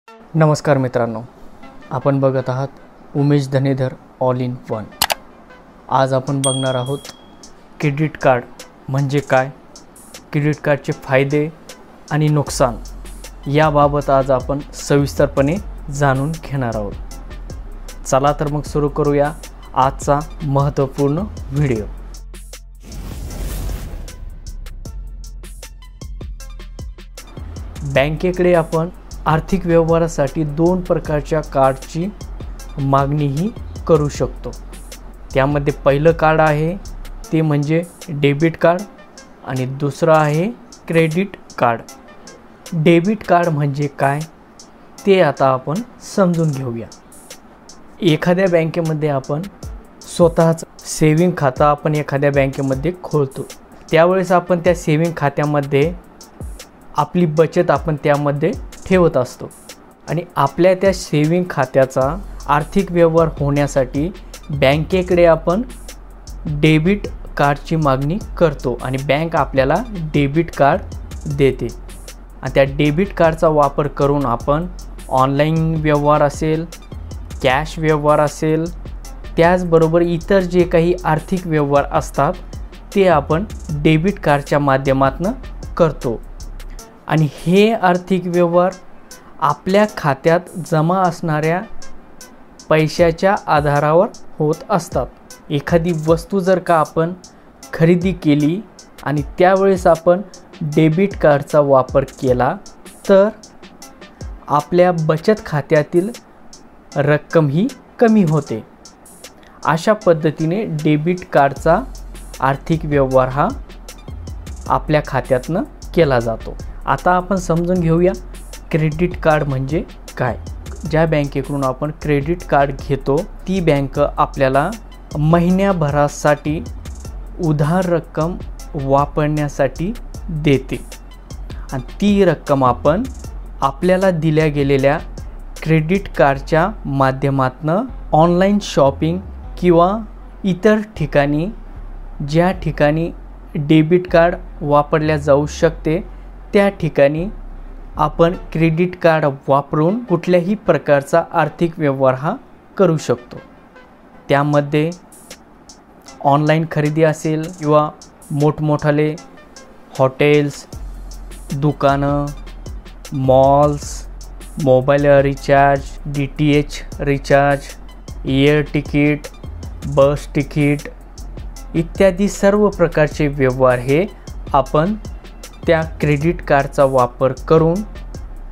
नमस्कार मित्रांनो, आपण बघत आहात उमेश धनेधर ऑल इन वन। आज आपण बघणार आहोत क्रेडिट कार्ड म्हणजे काय, क्रेडिट कार्डचे फायदे आणि नुकसान याबाबत आज आपण सविस्तरपणे जाणून घेणार आहोत। चला तर मग सुरू करूया आजचा महत्त्वपूर्ण व्हिडिओ। बँकेकडे आपण आर्थिक व्यवहारासाठी दोन प्रकारच्या कार्डची मागणीही करू शकतो। त्यामध्ये पहिलं कार्ड आहे ते म्हणजे डेबिट कार्ड आणि दुसरं आहे क्रेडिट कार्ड। डेबिट कार्ड म्हणजे काय ते आता आपण समजून घेऊया। एखाद्या बँकेमध्ये आपण स्वतःच सेविंग खातं आपण एखाद्या बँकेमध्ये खोलतो, त्यावेळेस आपण त्या सेविंग खात्यामध्ये आपली बचत आपण त्यामध्ये ठेवत असतो आणि आपल्या त्या सेविंग खात्याचा आर्थिक व्यवहार होण्यासाठी बँकेकडे आपण डेबिट कार्डची मागणी करतो आणि बँक आपल्याला डेबिट कार्ड देते आणि त्या डेबिट कार्डचा वापर करून आपण ऑनलाईन व्यवहार असेल, कॅश व्यवहार असेल, त्याचबरोबर इतर जे काही आर्थिक व्यवहार असतात ते आपण डेबिट कार्डच्या माध्यमातून करतो आणि हे आर्थिक व्यवहार आपल्या खात्यात जमा असणाऱ्या पैशाच्या आधारावर होत असतात। एखादी वस्तू जर का आपण खरेदी केली आणि त्यावेळेस आपण डेबिट कार्डचा वापर केला तर आपल्या बचत खात्यातील रक्कम ही कमी होते। अशा पद्धतीने डेबिट कार्डचा आर्थिक व्यवहार हा आपल्या खात्यातनं केला जातो। आता आपण समजून घेऊया क्रेडिट कार्ड म्हणजे काय। ज्या बँकेकडून आपण क्रेडिट कार्ड घेतो ती बँक आपल्याला महिन्याभरासाठी उधार रक्कम वापरण्यासाठी देते आणि ती रक्कम आपण आपल्याला दिल्या गेलेल्या क्रेडिट कार्डच्या माध्यमातून ऑनलाईन शॉपिंग किंवा इतर ठिकाणी ज्या ठिकाणी डेबिट कार्ड वापरल्या जाऊ शकते त्या ठिकाणी आपण क्रेडिट कार्ड वापरून कुठल्याही प्रकारचा आर्थिक व्यवहार हा करू शकतो। त्यामध्ये ऑनलाईन खरेदी असेल किंवा मोठमोठाले हॉटेल्स, दुकानं, malls, mobile recharge, DTH recharge, air ticket, बस तिकीट इत्यादी सर्व प्रकारचे व्यवहार हे आपण त्या क्रेडिट कार्डचा वापर करून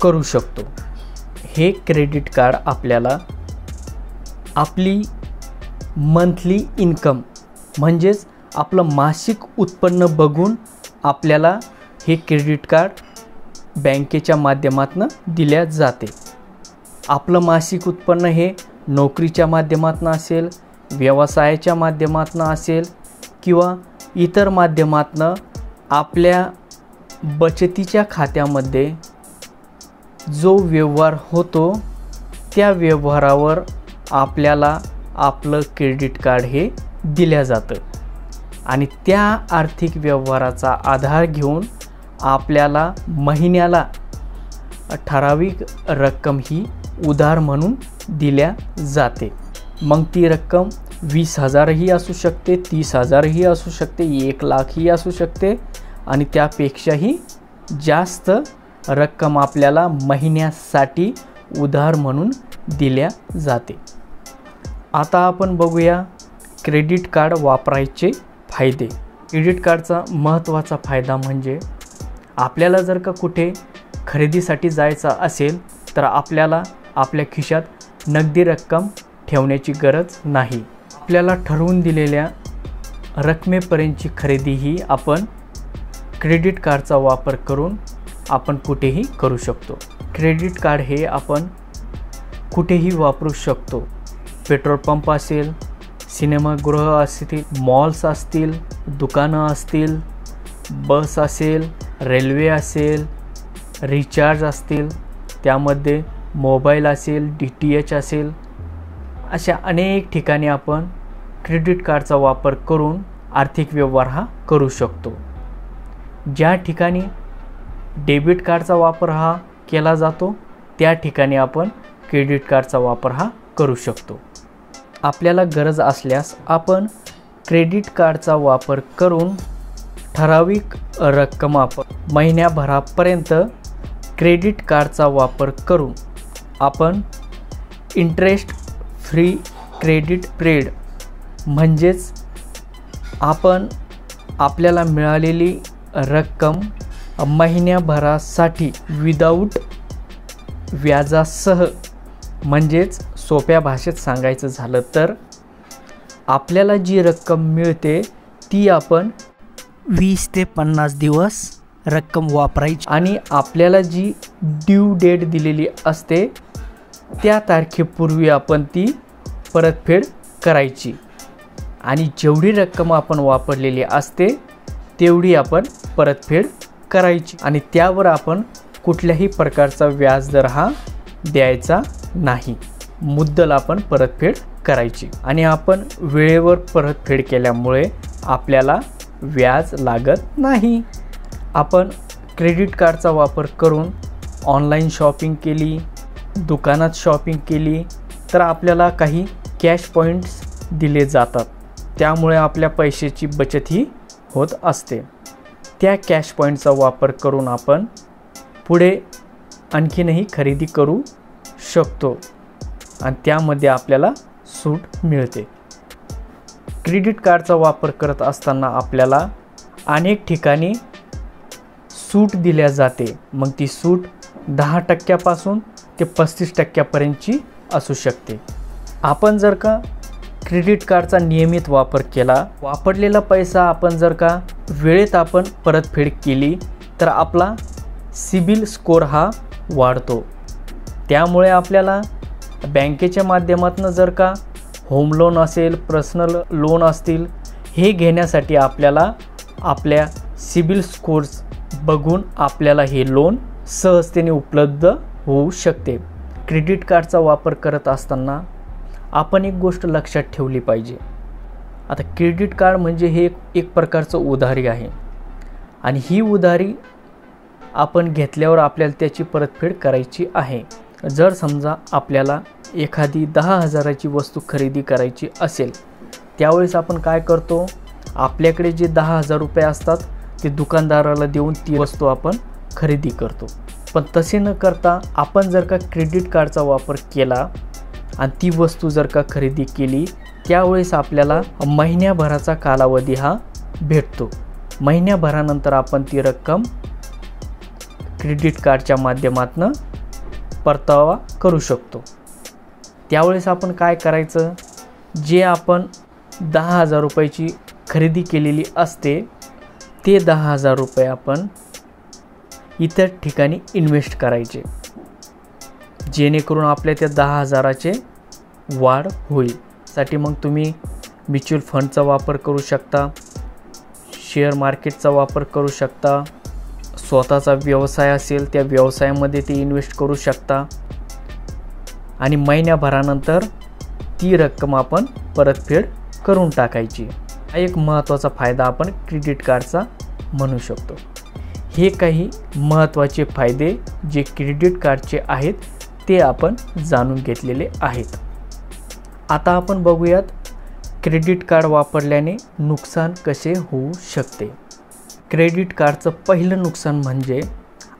करू शकतो। हे क्रेडिट कार्ड आपल्याला आपली मंथली इन्कम म्हणजेच आपलं मासिक उत्पन्न बघून आपल्याला हे क्रेडिट कार्ड बँकेच्या माध्यमातून दिल्या जाते। आपलं मासिक उत्पन्न हे नोकरीच्या माध्यमातून असेल, व्यवसायाच्या माध्यमातून असेल किंवा इतर माध्यमातून आपल्या बचतीच्या खात्यामध्ये जो व्यवहार होतो त्या व्यवहारावर आपल्याला आपलं क्रेडिट कार्ड हे दिल्या जातं आणि त्या आर्थिक व्यवहाराचा आधार घेऊन आपल्याला महिन्याला ठराविक रक्कम ही उधार म्हणून दिल्या जाते। मग ती रक्कम 20,000 ही असू शकते, 30,000 ही असू शकते, 1,00,000 ही असू शकते आणि त्यापेक्षाही जास्त रक्कम आपल्याला महिन्यासाठी उधार म्हणून दिल्या जाते। आता आपण बघूया क्रेडिट कार्ड वापरायचे फायदे। क्रेडिट कार्डचा महत्त्वाचा फायदा म्हणजे आपल्याला जर का कुठे खरेदीसाठी जायचं असेल तर आपल्याला आपल्या खिशात नगदी रक्कम ठेवण्याची गरज नाही। आपल्याला ठरवून दिलेल्या रकमेपर्यंतची खरेदी ही आपण क्रेडिट कार्डचा वापर करून आपण कुठेही करू शकतो। क्रेडिट कार्ड हे आपण कुठेही वापरू शकतो। पेट्रोल पंप असेल, सिनेमागृह असतील, मॉल्स असतील, दुकानं असतील, बस असेल, रेल्वे असेल, रिचार्ज असतील, त्यामध्ये मोबाईल असेल, DTH असेल, अशा अनेक ठिकाणी आपण क्रेडिट कार्डचा वापर करून आर्थिक व्यवहार हा करू शकतो। ज्या ठिकाणी डेबिट कार्डचा वापर हा केला जातो त्या ठिकाणी आपण क्रेडिट कार्डचा वापर हा करू शकतो. आपल्याला गरज असल्यास आपण क्रेडिट कार्डचा वापर करून ठराविक रक्कम आपण महिन्याभरापर्यंत क्रेडिट कार्डचा वापर करून आपण इंटरेस्ट फ्री क्रेडिट पिरियड म्हणजेच आपण आपल्याला मिळालेली रक्कम महिन्याभरासाठी विदाऊट व्याजासह, म्हणजेच सोप्या भाषेत सांगायचं झालं तर आपल्याला जी रक्कम मिळते ती आपण 20 ते 50 दिवस रक्कम वापरायची आणि आपल्याला जी ड्यू डेट दिलेली असते त्या तारखेपूर्वी आपण ती परतफेड करायची आणि जेवढी रक्कम आपण वापरलेली असते तेवढी आपण परतफेड करायची आणि त्यावर आपण कुठल्याही प्रकारचा व्याजदर हा द्यायचा नाही. मुद्दल आपण परतफेड करायची आणि आपण वेळेवर परतफेड केल्यामुळे आपल्याला व्याज लागत नाही. आपण क्रेडिट कार्डचा वापर करून ऑनलाईन शॉपिंग केली, दुकानात शॉपिंग केली तर आपल्याला काही कॅश पॉईंट्स दिले जातात. त्यामुळे आपल्या पैशाची बचतही होत असते. त्या कॅश पॉईंटचा वापर करून आपण पुढे आणखीनही खरेदी करू शकतो आणि त्यामध्ये आपल्याला सूट मिळते. क्रेडिट कार्डचा वापर करत असताना आपल्याला अनेक ठिकाणी सूट दिल्या जाते. मग ती सूट 10% ते 35% असू शकते. आपण जर का क्रेडिट कार्डचा नियमित वापर केला, वापरलेला पैसा आपण जर का वेळेत आपण परतफेड केली तर आपला सिबिल स्कोअर हा वाढतो. त्यामुळे आपल्याला बँकेच्या माध्यमातून जर का होम लोन असेल, पर्सनल लोन असतील, हे घेण्यासाठी आपल्याला आपल्या सिबिल स्कोअर्स बघून आपल्याला हे लोन सहजतेने उपलब्ध होऊ शकते. क्रेडिट कार्डचा वापर करत असताना आपण एक गोष्ट लक्षात ठेवली पाहिजे. आता क्रेडिट कार्ड म्हणजे हे एक प्रकारचं उधारी आहे आणि ही उधारी आपण घेतल्यावर आपल्याला त्याची परतफेड करायची आहे. जर समजा आपल्याला एखादी 10,000ची वस्तू खरेदी करायची असेल त्यावेळेस आपण काय करतो, आपल्याकडे जे 10,000 रुपये असतात ते दुकानदाराला देऊन ती वस्तू आपण खरेदी करतो. पण तसे न करता आपण जर का क्रेडिट कार्डचा वापर केला आणि ती वस्तू जर का खरेदी केली त्यावेळेस आपल्याला महिन्याभराचा कालावधी हा भेटतो. महिन्याभरानंतर आपण ती रक्कम क्रेडिट कार्डच्या माध्यमातून परतावा करू शकतो. त्यावेळेस आपण काय करायचं, जे आपण 10,000 रुपयाची खरेदी केलेली असते ते 10,000 रुपये आपण इतर ठिकाणी इन्व्हेस्ट करायचे, जेणेकरून आपल्या त्या 10,000चे वाढ होईल. साठी मग तुम्ही म्युच्युअल फंडचा वापर करू शकता, शेअर मार्केटचा वापर करू शकता, स्वतःचा व्यवसाय असेल त्या व्यवसायामध्ये ते इन्व्हेस्ट करू शकता आणि महिन्याभरानंतर ती रक्कम आपण परतफेड करून टाकायची. हा एक महत्त्वाचा फायदा आपण क्रेडिट कार्डचा म्हणू शकतो. हे काही महत्त्वाचे फायदे जे क्रेडिट कार्डचे आहेत ते आपण जाणून घेतलेले आहेत. आता आपण बघूयात क्रेडिट कार्ड वापरल्याने नुकसान कसे होऊ शकते. क्रेडिट कार्डचं पहिलं नुकसान म्हणजे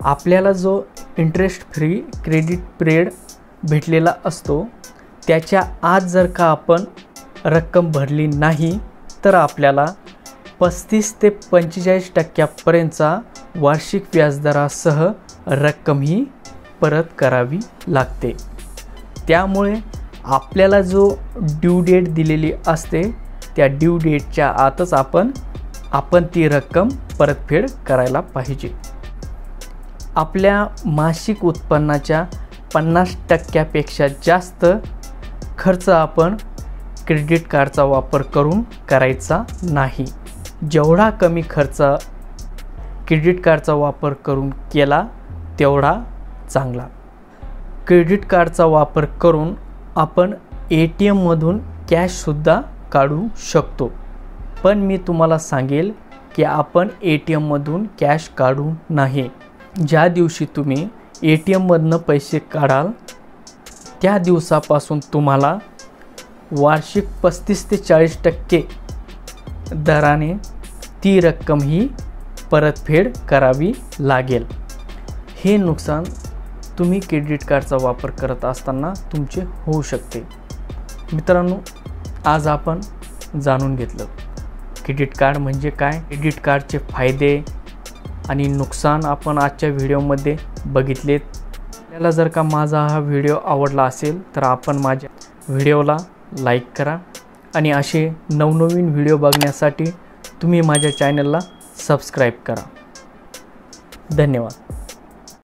आपल्याला जो इंटरेस्ट फ्री क्रेडिट पिरियड भेटलेला असतो त्याच्या आत जर का आपण रक्कम भरली नाही तर आपल्याला 35 ते 45% वार्षिक व्याजदरासह रक्कम ही परत करावी लागते. त्यामुळे आपल्याला जो ड्यू डेट दिलेली असते त्या ड्यू डेटच्या आतच आपण ती रक्कम परतफेड करायला पाहिजे. आपल्या मासिक उत्पन्नाच्या 50% जास्त खर्च आपण क्रेडिट कार्डचा वापर करून करायचा नाही. जेवढा कमी खर्च क्रेडिट कार्डचा वापर करून केला तेवढा चांगला. क्रेडिट कार्डचा वापर करून आपण ATMमधून कॅशसुद्धा काढू शकतो. पण मी तुम्हाला सांगेल की आपण ATMमधून कॅश काढू नये. ज्या दिवशी तुम्ही ATMमधनं पैसे काढाल त्या दिवसापासून तुम्हाला वार्षिक 35 ते 40% दराने ती रक्कम ही परतफेड करावी लागेल. हे नुकसान तुम्ही क्रेडिट कार्डचा वापर करत असताना तुमचे होऊ शकते. मित्रांनो, आज आपण जाणून घेतलं क्रेडिट कार्ड म्हणजे काय, क्रेडिट कार्डचे फायदे आणि नुकसान आपण आजच्या व्हिडिओमध्ये बघितलेत. आपल्याला जर का माझा हा व्हिडिओ आवडला असेल तर आपण माझ्या व्हिडिओला लाईक करा आणि असे नवनवीन व्हिडिओ बघण्यासाठी तुम्ही माझ्या चॅनलला सबस्क्राईब करा. धन्यवाद.